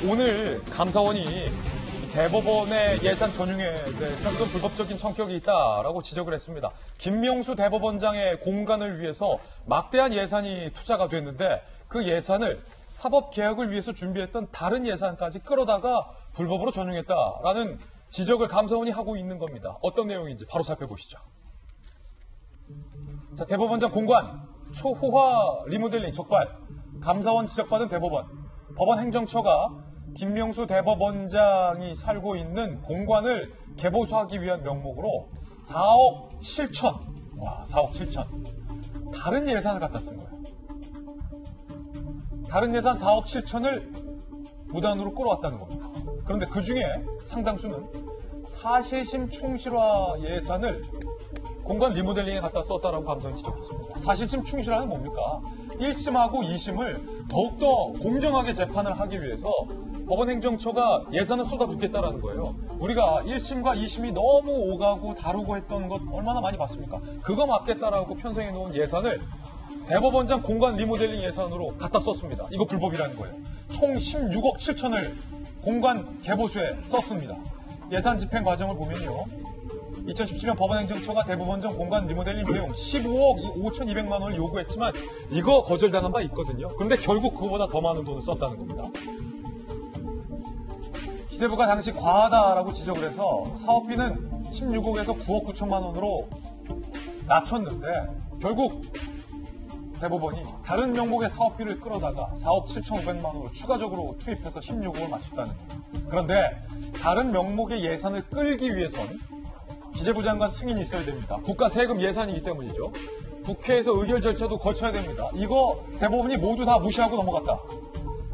오늘 감사원이 대법원의 예산 전용에 대해서 불법적인 성격이 있다라고 지적을 했습니다. 김명수 대법원장의 공간을 위해서 막대한 예산이 투자가 됐는데 그 예산을 사법개혁을 위해서 준비했던 다른 예산까지 끌어다가 불법으로 전용했다라는 지적을 감사원이 하고 있는 겁니다. 어떤 내용인지 바로 살펴보시죠. 자, 대법원장 공간, 초호화 리모델링 적발, 감사원 지적받은 대법원, 법원 행정처가 김명수 대법원장이 살고 있는 공간을 개보수하기 위한 명목으로 4억 7천, 와, 4억 7천. 다른 예산을 갖다 쓴 거예요. 다른 예산 4억 7천을 무단으로 끌어왔다는 겁니다. 그런데 그 중에 상당수는 사실심 충실화 예산을 공간 리모델링에 갖다 썼다라고 감사원이 지적했습니다. 사실심 충실화는 뭡니까? 1심하고 2심을 더욱더 공정하게 재판을 하기 위해서 법원 행정처가 예산을 쏟아붓겠다라는 거예요. 우리가 1심과 2심이 너무 오가고 다루고 했던 것 얼마나 많이 봤습니까? 그거 막겠다라고 편성해 놓은 예산을 대법원장 공간 리모델링 예산으로 갖다 썼습니다. 이거 불법이라는 거예요. 총 16억 7천을 공간 개보수에 썼습니다. 예산 집행 과정을 보면요. 2017년 법원행정처가 대법원장 공간 리모델링 비용 15억 5,200만 원을 요구했지만 이거 거절당한 바 있거든요. 그런데 결국 그거보다 더 많은 돈을 썼다는 겁니다. 기재부가 당시 과하다라고 지적을 해서 사업비는 16억에서 9억 9천만 원으로 낮췄는데 결국 대법원이 다른 명목의 사업비를 끌어다가 4억 7,500만 원으로 추가적으로 투입해서 16억을 맞췄다는 거예요. 그런데 다른 명목의 예산을 끌기 위해선 기재부 장관 승인이 있어야 됩니다. 국가 세금 예산이기 때문이죠. 국회에서 의결 절차도 거쳐야 됩니다. 이거 대법원이 모두 다 무시하고 넘어갔다.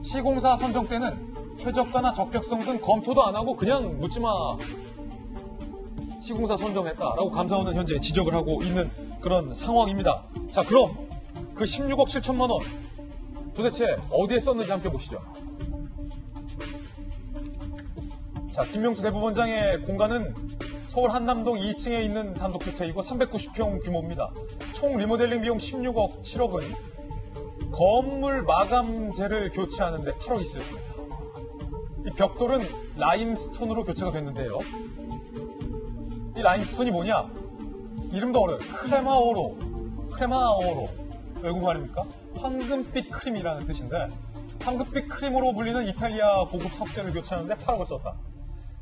시공사 선정 때는 최저가나 적격성 등 검토도 안 하고 그냥 묻지마 시공사 선정했다라고 감사원은 현재 지적을 하고 있는 그런 상황입니다. 자, 그럼 그 16억 7천만 원 도대체 어디에 썼는지 함께 보시죠. 자, 김명수 대법원장의 공간은 서울 한남동 2층에 있는 단독주택이고 390평 규모입니다. 총 리모델링 비용 16억 7억은 건물 마감재를 교체하는데 8억이 쓰였습니다. 이 벽돌은 라임스톤으로 교체가 됐는데요. 이 라임스톤이 뭐냐? 이름도 어려워요. 크레마오로. 외국 말입니까? 황금빛 크림이라는 뜻인데 황금빛 크림으로 불리는 이탈리아 고급 석재를 교체하는데 8억을 썼다.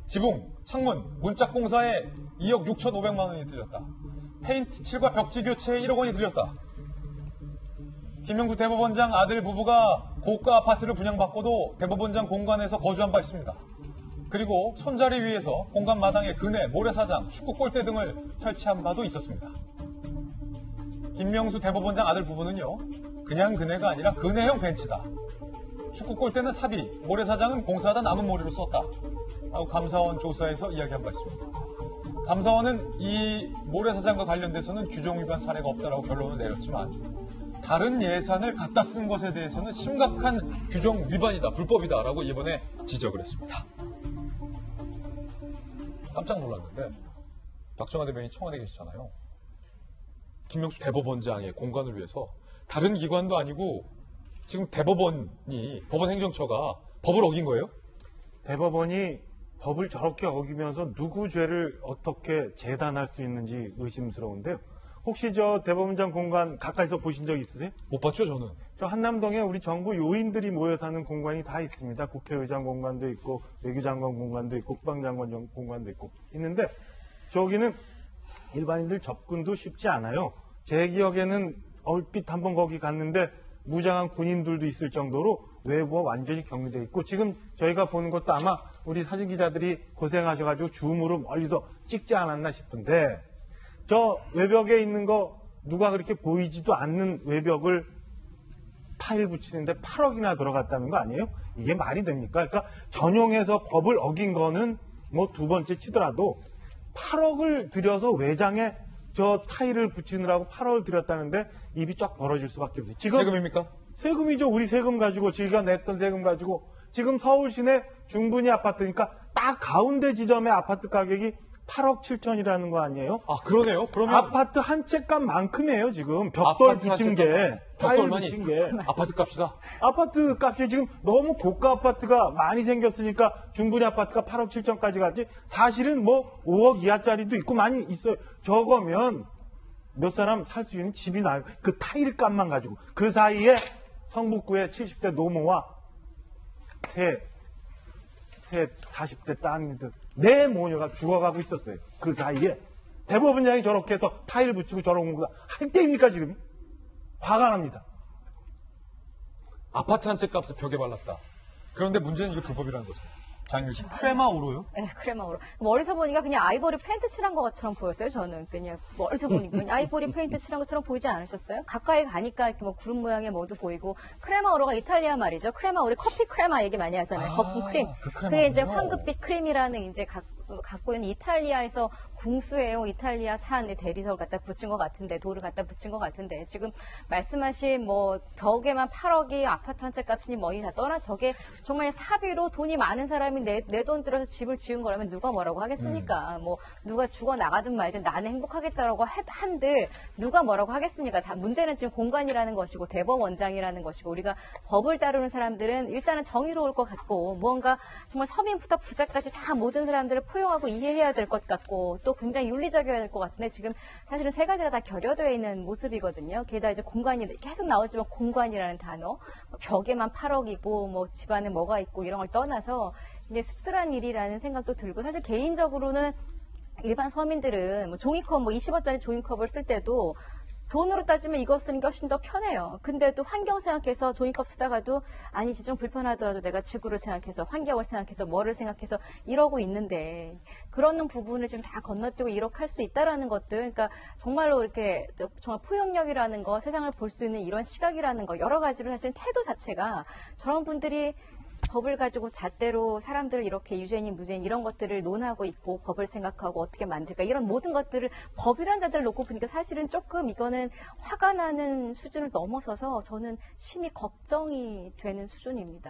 지붕, 창문, 문짝 공사에 2억 6,500만 원이 들렸다. 페인트 칠과 벽지 교체에 1억 원이 들렸다. 김명수 대법원장 아들 부부가 고가 아파트를 분양받고도 대법원장 공간에서 거주한 바 있습니다. 그리고 손자리 위에서 공간 마당에 그네, 모래사장, 축구 골대 등을 설치한 바도 있었습니다. 김명수 대법원장 아들 부부는요, 그냥 그네가 아니라 그네형 벤치다. 축구 골대는 사비, 모래사장은 공사하다 남은 모래로 썼다. 라고 감사원 조사에서 이야기한 바 있습니다. 감사원은 이 모래사장과 관련돼서는 규정 위반 사례가 없다라고 결론을 내렸지만 다른 예산을 갖다 쓴 것에 대해서는 심각한 규정 위반이다, 불법이다라고 이번에 지적을 했습니다. 깜짝 놀랐는데 박정환 대변인이 청와대에 계시잖아요. 김명수 대법원장의 공간을 위해서 다른 기관도 아니고 지금 대법원이, 법원 행정처가 법을 어긴 거예요? 대법원이 법을 저렇게 어기면서 누구 죄를 어떻게 재단할 수 있는지 의심스러운데요. 혹시 저 대법원장 공간 가까이서 보신 적 있으세요? 못 봤죠, 저는. 저 한남동에 우리 정부 요인들이 모여 사는 공간이 다 있습니다. 국회의장 공간도 있고 외교장관 공간도 있고 국방장관 공간도 있고 있는데 저기는 일반인들 접근도 쉽지 않아요. 제 기억에는 얼핏 한번 거기 갔는데 무장한 군인들도 있을 정도로 외부와 완전히 격리되어 있고 지금 저희가 보는 것도 아마 우리 사진기자들이 고생하셔가지고 줌으로 멀리서 찍지 않았나 싶은데 저 외벽에 있는 거 누가 그렇게 보이지도 않는 외벽을 타일 붙이는데 8억이나 들어갔다는 거 아니에요? 이게 말이 됩니까? 그러니까 전용해서 법을 어긴 거는 뭐 두 번째 치더라도 8억을 들여서 외장에 저 타일을 붙이느라고 8억을 들였다는데 입이 쫙 벌어질 수밖에 없어요. 지금 세금입니까? 세금이죠. 우리 세금 가지고 저희가 냈던 세금 가지고 지금 서울 시내 중분위 아파트니까 딱 가운데 지점의 아파트 가격이 8억 7천이라는 거 아니에요? 아, 그러네요. 그러면 아파트 한 채 값만큼이에요. 지금 벽돌 붙인 게 타일 얼마니? 붙인 게 아파트 값이다. 아파트 값이 지금 너무 고가 아파트가 많이 생겼으니까 중분위 아파트가 8억 7천까지 갔지 사실은 뭐 5억 이하짜리도 있고 많이 있어요. 저거면 몇 사람 살 수 있는 집이 나요. 그 타일 값만 가지고 그 사이에 성북구의 70대 노모와 새 40대 따님들 내 모녀가 죽어가고 있었어요. 그 사이에 대법원장이 저렇게 해서 타일 붙이고 저런 거 할 때입니까 지금? 화가 납니다. 아파트 한 채 값을 벽에 발랐다. 그런데 문제는 이게 불법이라는 거죠. 장유진 크레마오로요? 네, 크레마우로. 멀리서 보니까 그냥 아이보리 페인트 칠한 것처럼 보였어요, 저는. 그냥 멀리서 보니까 그냥 아이보리 페인트 칠한 것처럼 보이지 않으셨어요? 가까이 가니까 이렇게 뭐 구름 모양의 뭐도 보이고. 크레마우로가 이탈리아 말이죠. 크레마우리 커피 크레마 얘기 많이 하잖아요. 거품 크림. 그 크레마군요. 그게 이제 황급빛 크림이라는 이제 갖고 있는 이탈리아에서 궁수해온 이탈리아 산의 대리석을 갖다 붙인 것 같은데, 돌을 갖다 붙인 것 같은데, 지금 말씀하신 뭐 벽에만 8억이 아파트 한 채 값이니 뭐니 다 떠나 저게 정말 사비로 돈이 많은 사람이 내 돈 들어서 집을 지은 거라면 누가 뭐라고 하겠습니까? 뭐 누가 죽어 나가든 말든 나는 행복하겠다라고 한들 누가 뭐라고 하겠습니까? 다 문제는 지금 공간이라는 것이고 대법원장이라는 것이고 우리가 법을 다루는 사람들은 일단은 정의로울 것 같고 무언가 정말 서민부터 부자까지 다 모든 사람들을 포용하고 이해해야 될 것 같고 또 굉장히 윤리적이어야 될 것 같은데 지금 사실은 세 가지가 다 결여되어 있는 모습이거든요. 게다가 이제 공간이 계속 나오지만 공간이라는 단어, 벽에만 8억이고 뭐 집안에 뭐가 있고 이런 걸 떠나서 이게 씁쓸한 일이라는 생각도 들고 사실 개인적으로는 일반 서민들은 뭐 종이컵 뭐 20원짜리 종이컵을 쓸 때도 돈으로 따지면 이거 쓰는 게 훨씬 더 편해요. 근데 또 환경 생각해서 종이컵 쓰다가도 아니지 좀 불편하더라도 내가 지구를 생각해서 환경을 생각해서 뭐를 생각해서 이러고 있는데 그런 부분을 지금 다 건너뛰고 이렇게 할 수 있다라는 것들 그러니까 정말로 이렇게 정말 포용력이라는 거 세상을 볼 수 있는 이런 시각이라는 거 여러 가지로 사실 태도 자체가 저런 분들이 법을 가지고 잣대로 사람들을 이렇게 유죄인 무죄인 이런 것들을 논하고 있고 법을 생각하고 어떻게 만들까 이런 모든 것들을 법이란 자들을 놓고 보니까 사실은 조금 이거는 화가 나는 수준을 넘어서서 저는 심히 걱정이 되는 수준입니다.